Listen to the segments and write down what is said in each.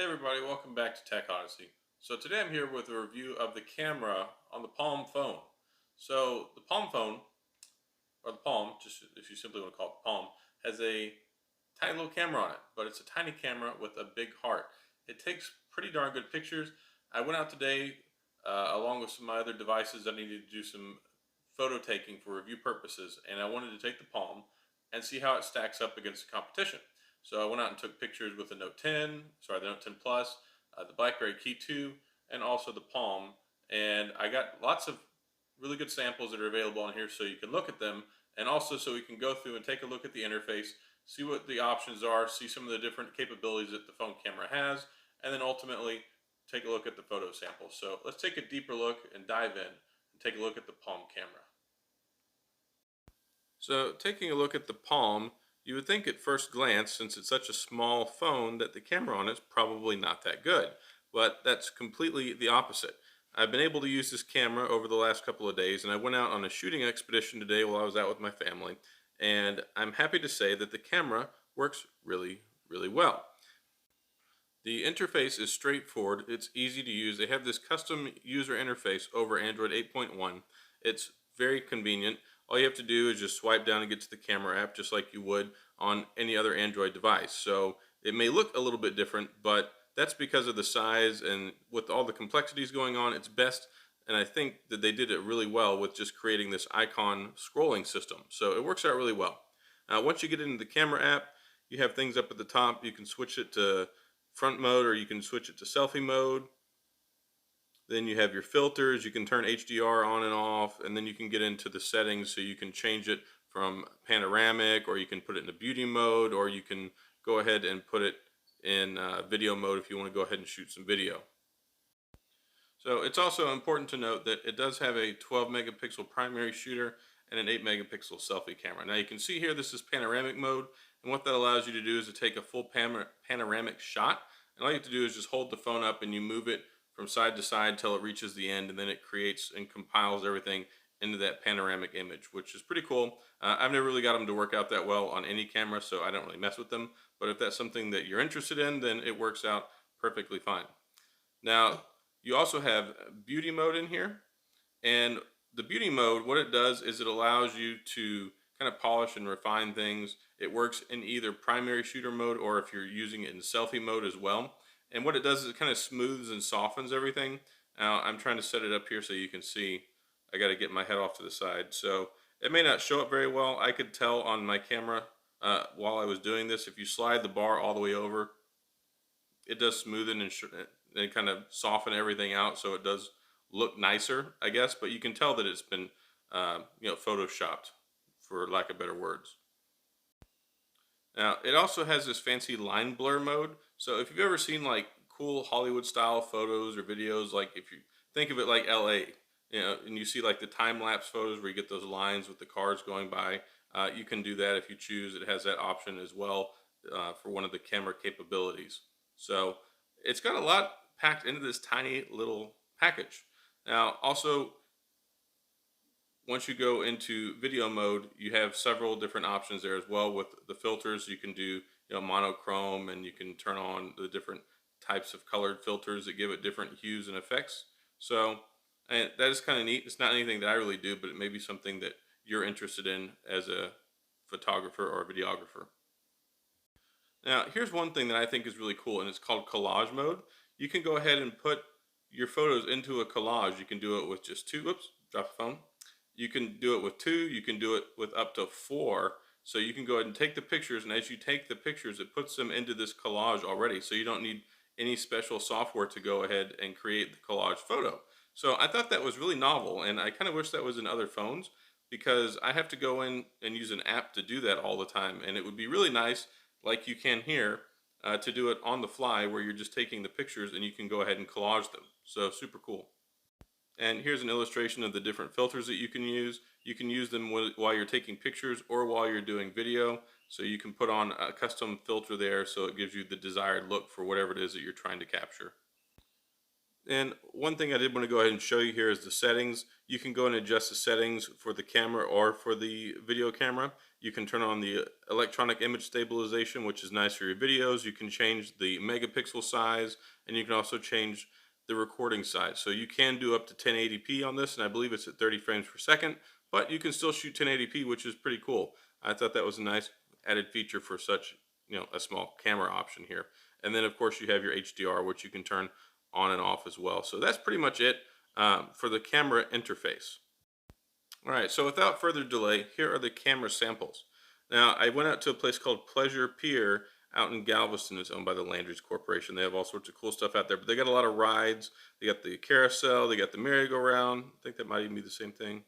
Hey everybody, welcome back to Tech Odyssey. So today I'm here with a review of the camera on the Palm phone. So the Palm phone, or the Palm, just if you simply want to call it the Palm, has a tiny little camera on it, but it's a tiny camera with a big heart. It takes pretty darn good pictures. I went out today along with some of my other devices. I needed to do some photo taking for review purposes, and I wanted to take the Palm and see how it stacks up against the competition. So I went out and took pictures with the Note 10, sorry, the Note 10 Plus, the BlackBerry Key 2, and also the Palm. And I got lots of really good samples that are available on here so you can look at them, and also so we can go through and take a look at the interface, see what the options are, see some of the different capabilities that the phone camera has, and then ultimately take a look at the photo samples. So let's take a deeper look and dive in and take a look at the Palm camera. So taking a look at the Palm, you would think at first glance, since it's such a small phone, that the camera on it's probably not that good. But that's completely the opposite. I've been able to use this camera over the last couple of days, and I went out on a shooting expedition today while I was out with my family, and I'm happy to say that the camera works really well. The interface is straightforward, it's easy to use. They have this custom user interface over Android 8.1. It's very convenient. All you have to do is just swipe down and get to the camera app just like you would on any other Android device. So it may look a little bit different, but that's because of the size, and with all the complexities going on, it's best. And I think that they did it really well with just creating this icon scrolling system. So it works out really well. Once you get into the camera app, you have things up at the top. You can switch it to front mode, or you can switch it to selfie mode. Then you have your filters. You can turn HDR on and off, and then you can get into the settings, so you can change it from panoramic, or you can put it into beauty mode, or you can go ahead and put it in video mode if you want to go ahead and shoot some video. So it's also important to note that it does have a 12 megapixel primary shooter and an 8 megapixel selfie camera. Now you can see here this is panoramic mode, and what that allows you to do is to take a full panoramic shot, and all you have to do is just hold the phone up and you move it from side to side till it reaches the end, and then it creates and compiles everything into that panoramic image, which is pretty cool. I've never really got them to work out that well on any camera, so I don't really mess with them, but if that's something that you're interested in, then it works out perfectly fine. Now, you also have beauty mode in here, and the beauty mode, what it does is it allows you to kind of polish and refine things. It works in either primary shooter mode, or if you're using it in selfie mode as well. And what it does is it kind of smooths and softens everything. Now I'm trying to set it up here so you can see. I got to get my head off to the side, so it may not show up very well. I could tell on my camera while I was doing this, if you slide the bar all the way over, it does smoothen and kind of soften everything out, so it does look nicer, I guess. But you can tell that it's been photoshopped, for lack of better words. Now it also has this fancy line blur mode. So if you've ever seen like cool Hollywood style photos or videos, like if you think of it like LA, and you see like the time lapse photos where you get those lines with the cars going by, you can do that if you choose. It has that option as well for one of the camera capabilities. So it's got a lot packed into this tiny little package. Now also, once you go into video mode, you have several different options there as well. With the filters, you can do monochrome, and you can turn on the different types of colored filters that give it different hues and effects. So, and that is kind of neat. It's not anything that I really do, but it may be something that you're interested in as a photographer or a videographer. Now, here's one thing that I think is really cool, and it's called Collage Mode. You can go ahead and put your photos into a collage. You can do it with just two. Whoops, drop the phone. You can do it with two. You can do it with up to four. So you can go ahead and take the pictures, and as you take the pictures, it puts them into this collage already. So you don't need any special software to go ahead and create the collage photo. So I thought that was really novel, and I kind of wish that was in other phones, because I have to go in and use an app to do that all the time. And it would be really nice, like you can here, to do it on the fly, where you're just taking the pictures and you can go ahead and collage them. So super cool. And here's an illustration of the different filters that you can use. You can use them while you're taking pictures or while you're doing video. So you can put on a custom filter there, so it gives you the desired look for whatever it is that you're trying to capture. And one thing I did want to go ahead and show you here is the settings. You can go and adjust the settings for the camera or for the video camera. You can turn on the electronic image stabilization, which is nice for your videos. You can change the megapixel size, and you can also change the recording size. So you can do up to 1080p on this, and I believe it's at 30 frames per second, but you can still shoot 1080p, which is pretty cool. I thought that was a nice added feature for such, a small camera option here. And then of course you have your HDR, which you can turn on and off as well. So that's pretty much it for the camera interface. All right, so without further delay, here are the camera samples. Now, I went out to a place called Pleasure Pier out in Galveston. It's owned by the Landry's Corporation. They have all sorts of cool stuff out there, but they got a lot of rides. They got the carousel, they got the merry-go-round. I think that might even be the same thing.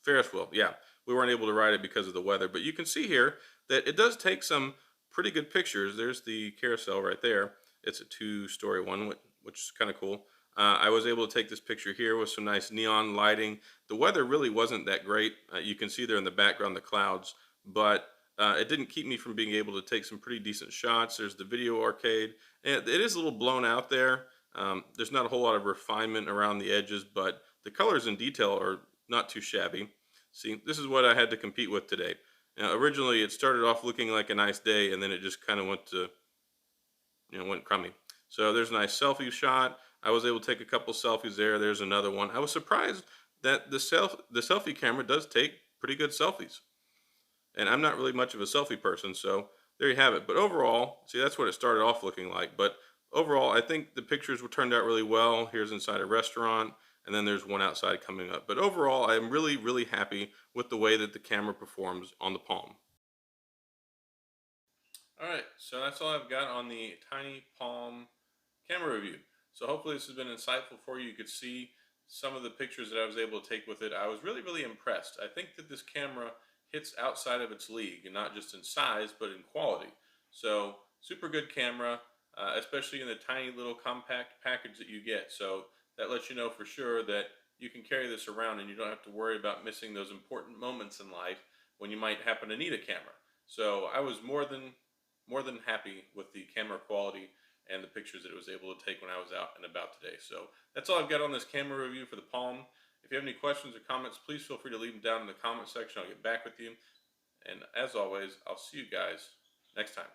Ferris wheel, yeah. We weren't able to ride it because of the weather, but you can see here that it does take some pretty good pictures. There's the carousel right there. It's a two-story one, which is kind of cool. I was able to take this picture here with some nice neon lighting. The weather really wasn't that great. You can see there in the background the clouds, but it didn't keep me from being able to take some pretty decent shots. There's the video arcade. And it is a little blown out there. There's not a whole lot of refinement around the edges, but the colors and detail are not too shabby. See, this is what I had to compete with today. Now, originally, it started off looking like a nice day, and then it just kind of went crummy. So there's a nice selfie shot. I was able to take a couple selfies there. There's another one. I was surprised that the selfie camera does take pretty good selfies. And I'm not really much of a selfie person, so there you have it. But overall, see, that's what it started off looking like. But overall, I think the pictures were turned out really well. Here's inside a restaurant, and then there's one outside coming up. But overall, I'm really, really happy with the way that the camera performs on the Palm. All right, so that's all I've got on the Tiny Palm camera review. So hopefully this has been insightful for you. You could see some of the pictures that I was able to take with it. I was really, really impressed. I think that this camera hits outside of its league, and not just in size, but in quality. So super good camera, especially in the tiny little compact package that you get. So that lets you know for sure that you can carry this around and you don't have to worry about missing those important moments in life when you might happen to need a camera. So I was more than happy with the camera quality and the pictures that it was able to take when I was out and about today. So that's all I've got on this camera review for the Palm. If you have any questions or comments, please feel free to leave them down in the comment section. I'll get back with you. And as always, I'll see you guys next time.